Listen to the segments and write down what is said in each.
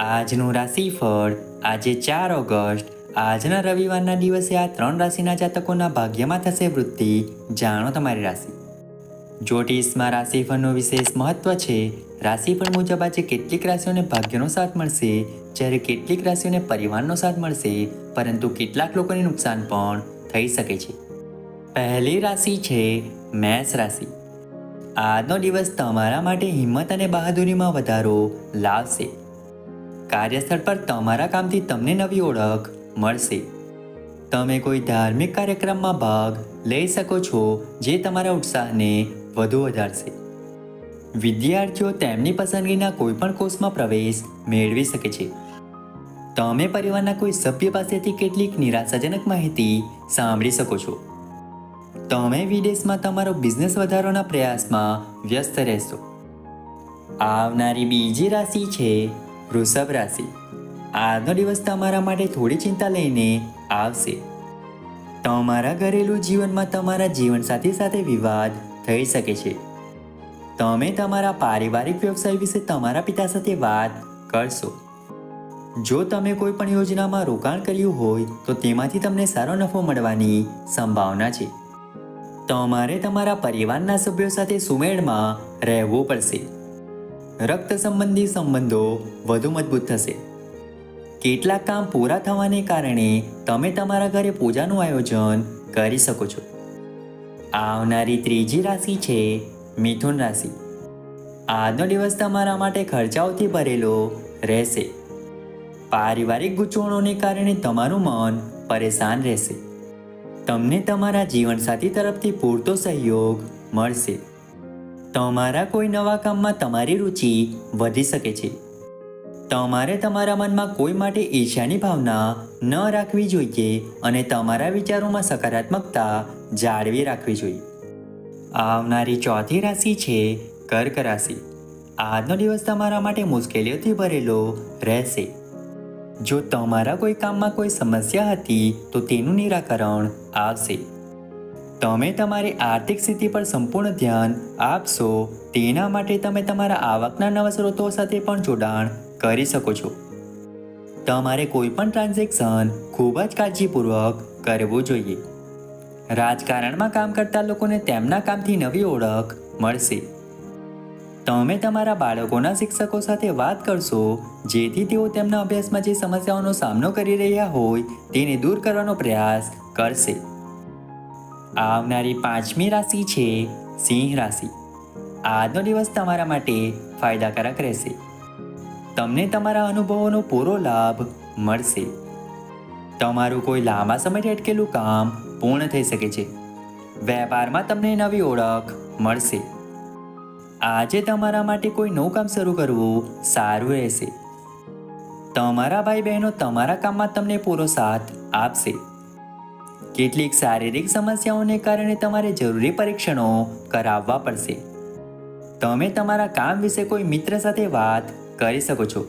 આજનું રાશિફળ આજે 4 ઓગસ્ટ. આજના રવિવારના દિવસે આ 3 રાશિના જાતકોના ભાગ્યમાં થશે વૃદ્ધિ. જાણો તમારી રાશિ. જ્યોતિષમાં રાશિફળનું વિશેષ મહત્વ છે. રાશિફળ મુજબ આજે કેટલીક રાશિઓને ભાગ્યનો સાથ મળશે, જ્યારે કેટલીક રાશિઓને પરિવારનો સાથ મળશે, પરંતુ કેટલાક લોકોને નુકસાન પણ થઈ શકે છે. પહેલી રાશિ છે મેષ રાશિ. આજનો દિવસ તમારા માટે હિંમત અને બહાદુરીમાં વધારો લાવશે. કાર્યસ્થળ પર તમારા કામથી તમને નવી ઓળખ મળશે. તમે કોઈ ધાર્મિક કાર્યક્રમમાં ભાગ લઈ શકો છો, જે તમારા ઉત્સાહને વધુ વધારશે. વિદ્યાર્થીઓ તેમની પસંદગીના કોઈ પણ કોર્સમાં પ્રવેશ મેળવી શકે છે. તમે પરિવારના કોઈ સભ્ય પાસેથી કેટલીક નિરાશાજનક માહિતી સાંભળી શકો છો. તમે વિદેશમાં તમારો બિઝનેસ વધારવાના પ્રયાસમાં વ્યસ્ત રહેશો. આવનારી બીજી રાશિ છે વૃષભ રાશિ. આજનો દિવસ તમારા માટે થોડી ચિંતા લઈને આવશે. તમારા ઘરેલું જીવનમાં તમારા જીવનસાથી સાથે વિવાદ થઈ શકે છે. તમે તમારા પારિવારિક વ્યવસાય વિશે તમારા પિતા સાથે વાત કરશો. જો તમે કોઈ પણ યોજનામાં રોકાણ કર્યું હોય તો તેમાંથી તમને સારો નફો મળવાની સંભાવના છે. તમારે તમારા પરિવારના સભ્યો સાથે સુમેળમાં રહેવું પડશે. રક્ત સંબંધી સંબંધો વધુ મજબૂત થશે. કેટલાક કામ પૂરા થવાને કારણે તમે તમારા ઘરે પૂજાનું આયોજન કરી શકો છો. આવનારી ત્રીજી રાશિ છે મિથુન રાશિ. આજનો દિવસ તમારા માટે ખર્ચાઓથી ભરેલો રહેશે. પારિવારિક ગૂંચવણોને કારણે તમારું મન પરેશાન રહેશે. તમને તમારા જીવનસાથી તરફથી પૂરતો સહયોગ મળશે. તમારા કોઈ નવા કામમાં તમારી રુચિ વધી શકે છે. તમારે તમારા મનમાં કોઈ માટે ઈર્ષ્યાની ભાવના ન રાખવી જોઈએ અને તમારા વિચારોમાં સકારાત્મકતા જાળવી રાખવી જોઈએ. આવનારી ચોથી રાશિ છે કર્ક રાશિ. આજનો દિવસ તમારા માટે મુશ્કેલીઓથી ભરેલો રહેશે. જો તમારા કોઈ કામમાં કોઈ સમસ્યા હતી તો તેનું નિરાકરણ આવશે. તમે તમારી આર્થિક સ્થિતિ પર સંપૂર્ણ ધ્યાન આપશો. તેના માટે તમે તમારા આવકના નવા સ્ત્રોતો સાથે પણ જોડાણ કરી શકો છો. તમારે કોઈ પણ ટ્રાન્ઝેક્શન ખૂબ જ કાળજીપૂર્વક કરવું જોઈએ. રાજકારણમાં કામ કરતા લોકોને તેમના કામથી નવી ઓળખ મળશે. તમે તમારા બાળકોના શિક્ષકો સાથે વાત કરશો, જેથી તેઓ તેમના અભ્યાસમાં જે સમસ્યાઓનો સામનો કરી રહ્યા હોય તેને દૂર કરવાનો પ્રયાસ કરશે. આવનારી પાંચમી રાશિ છે સિંહ રાશિ. આજનો દિવસ તમારા માટે ફાયદાકારક રહેશે. તમને તમારા અનુભવોનો પૂરો લાભ મળશે. તમારું કોઈ લાંબા સમયથી અટકેલું કામ પૂર્ણ થઈ શકે છે. વેપારમાં તમને નવી ઓળખ મળશે. આજે તમારા માટે કોઈ નવું કામ શરૂ કરવું સારું રહેશે. તમારા ભાઈ બહેનો તમારા કામમાં તમને પૂરો સાથ આપશે. કેટલીક શારીરિક સમસ્યાઓને કારણે તમારે જરૂરી પરીક્ષણો કરાવવા પડશે. તમે તમારા કામ વિશે કોઈ મિત્ર સાથે વાત કરી શકો છો.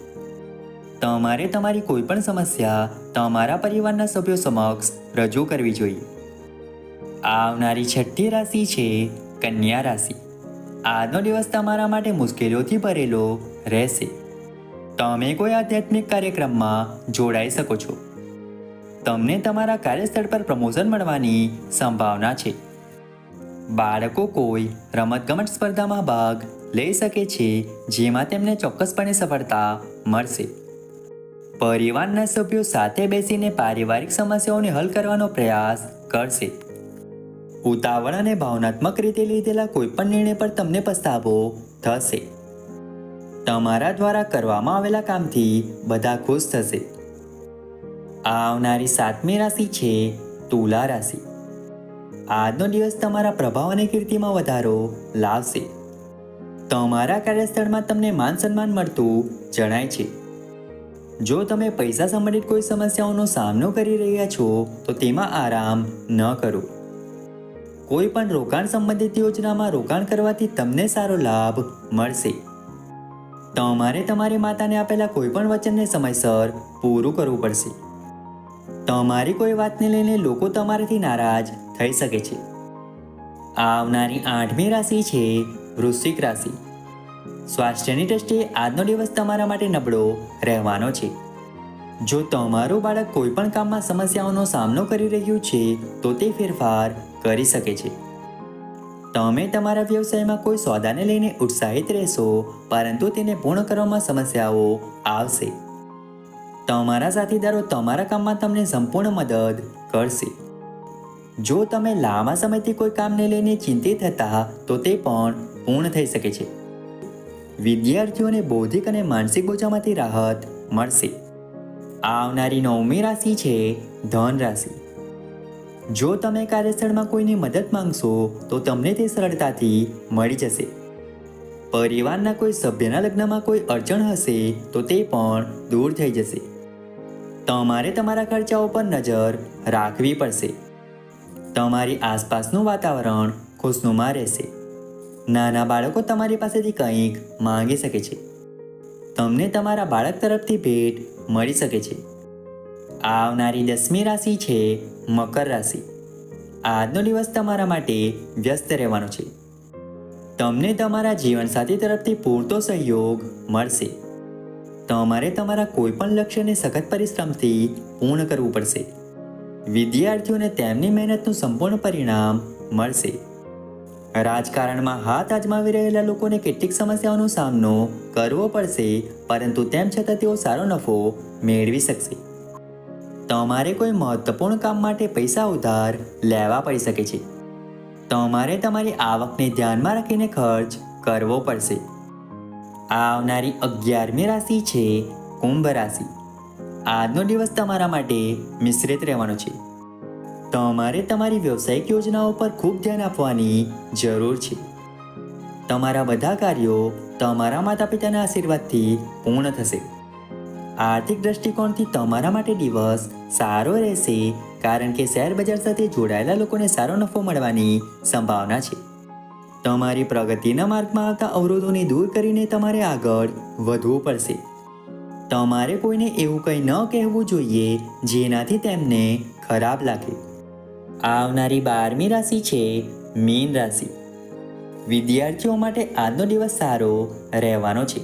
તમારે તમારી કોઈ પણ સમસ્યા તમારા પરિવારના સભ્યો સમક્ષ રજૂ કરવી જોઈએ. આવનારી છઠ્ઠી રાશિ છે કન્યા રાશિ. આજનો દિવસ તમારા માટે મુશ્કેલીઓથી ભરેલો રહેશે. તમે કોઈ આધ્યાત્મિક કાર્યક્રમમાં જોડાઈ શકો છો. તમને તમારા કાર્યસ્થળ પર પ્રમોશન મળવાની સંભાવના છે. બાળકો કોઈ રમતગમત સ્પર્ધામાં ભાગ લઈ શકે છે, જેમાં તેમને ચોક્કસપણે સફળતા મળશે. પરિવારના સભ્યો સાથે બેસીને પારિવારિક સમસ્યાઓને હલ કરવાનો પ્રયાસ કરશે. ઉતાવળ અને ભાવનાત્મક રીતે લીધેલા કોઈપણ નિર્ણય પર તમને પસ્તાવો થશે. તમારા દ્વારા કરવામાં આવેલા કામથી બધા ખુશ થશે. આવનારી સાતમી રાશિ છે તુલા રાશિ. આજનો દિવસ તમારા પ્રભાવ અને કીર્તિમાં વધારો લાવશે. તમારા કાર્યસ્થળમાં તમને માન સન્માન મળતું જણાય છે. જો તમે પૈસા સંબંધિત કોઈ સમસ્યાઓનો સામનો કરી રહ્યા છો તો તેમાં આરામ ન કરો. કોઈ પણ રોકાણ સંબંધિત યોજનામાં રોકાણ કરવાથી તમને સારો લાભ મળશે. તમારે તમારી માતાને આપેલા કોઈ પણ વચનને સમયસર પૂરું કરવું પડશે. તમારી કોઈ વાતને લઈને લોકો તમારાથી નારાજ થઈ શકે છે. આવનારી આઠમી રાશિ છે વૃશ્ચિક રાશિ. સ્વાસ્થ્યની દ્રષ્ટિએ આજનો દિવસ તમારા માટે નબળો રહેવાનો છે. જો તમારું બાળક કોઈ પણ કામમાં સમસ્યાઓનો સામનો કરી રહ્યું છે તો તે ફેરફાર કરી શકે છે. તમે તમારા વ્યવસાયમાં કોઈ સોદાને લઈને ઉત્સાહિત રહેશો, પરંતુ તેને પૂર્ણ કરવામાં સમસ્યાઓ આવશે. તમારા સાથીદારો તમારા કામમાં તમને સંપૂર્ણ મદદ કરશે. જો તમે લાંબા સમયથી કોઈ કામને લઈને ચિંતિત હતા તો તે પણ પૂર્ણ થઈ શકે છે. વિદ્યાર્થીઓને બૌદ્ધિક અને માનસિક બોજામાંથી રાહત મળશે. આવનારી 9મી રાશિ છે ધન રાશિ. જો તમે કાર્યસ્થળમાં કોઈની મદદ માંગશો તો તમને તે સરળતાથી મળી જશે. પરિવારના કોઈ સભ્યના લગ્નમાં કોઈ અડચણ હશે તો તે પણ દૂર થઈ જશે. તમારે તમારા ખર્ચાઓ પર નજર રાખવી પડશે. તમારી આસપાસનું વાતાવરણ ખુશનુમા રહેશે. નાના બાળકો તમારી પાસેથી કંઈક માંગી શકે છે. તમને તમારા બાળક તરફથી ભેટ મળી શકે છે. આવનારી 10મી રાશિ છે મકર રાશિ. આજનો દિવસ તમારા માટે વ્યસ્ત રહેવાનો છે. તમને તમારા જીવનસાથી તરફથી પૂરતો સહયોગ મળશે. તમારે તમારા કોઈપણ લક્ષ્યને સખત પરિશ્રમથી પૂર્ણ કરવું પડશે. વિદ્યાર્થીઓને તેમની મહેનતનું સંપૂર્ણ પરિણામ મળશે. રાજકારણમાં હાથ અજમાવી રહેલા લોકોને કેટલીક સમસ્યાઓનો સામનો કરવો પડશે, પરંતુ તેમ છતાં તેઓ સારો નફો મેળવી શકશે. તમારે કોઈ મહત્વપૂર્ણ કામ માટે પૈસા ઉધાર લેવા પડી શકે છે. તમારે તમારી આવકને ધ્યાનમાં રાખીને ખર્ચ કરવો પડશે. આવનારી 11મી રાશિ છે કુંભ રાશિ. આજનો દિવસ તમારા માટે મિશ્રિત રહેવાનો છે. તમારે તમારી વ્યવસાયિક યોજનાઓ પર ખૂબ ધ્યાન આપવાની જરૂર છે. તમારા બધા કાર્યો તમારા માતા પિતાના આશીર્વાદથી પૂર્ણ થશે. આર્થિક દ્રષ્ટિકોણથી તમારા માટે દિવસ સારો રહેશે, કારણ કે શેર બજાર સાથે જોડાયેલા લોકોને સારો નફો મળવાની સંભાવના છે. તમારી પ્રગતિના માર્ગમાં આવતા અવરોધોને દૂર કરીને તમારે આગળ વધવું પડશે. તમારે કોઈને એવું કંઈ ન કહેવું જોઈએ જેનાથી તેમને ખરાબ લાગે. આવનારી 12મી રાશિ છે મીન રાશિ. વિદ્યાર્થીઓ માટે આજનો દિવસ સારો રહેવાનો છે.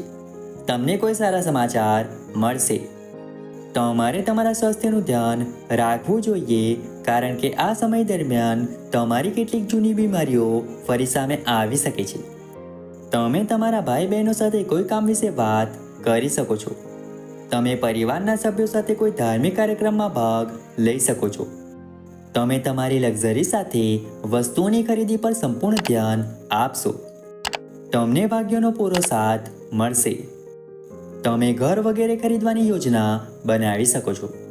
તમને કોઈ સારા સમાચાર મળશે. તમારે તમારા સ્વાસ્થ્યનું ધ્યાન રાખવું જોઈએ, કારણ કે આ સમય દરમિયાન તમારી કેટલીક જૂની બીમારીઓ ફરી સામે આવી શકે છે. તમે તમારા ભાઈ બહેનો સાથે કોઈ કામ વિશે વાત કરી શકો છો. તમે પરિવારના સભ્યો સાથે કોઈ ધાર્મિક કાર્યક્રમમાં ભાગ લઈ શકો છો. તમે તમારી લક્ઝરી સાથે વસ્તુઓની ખરીદી પર સંપૂર્ણ ધ્યાન આપશો. તમને ભાગ્યનો પૂરો સાથ મળશે. તમે ઘર વગેરે ખરીદવાની યોજના બનાવી શકો છો.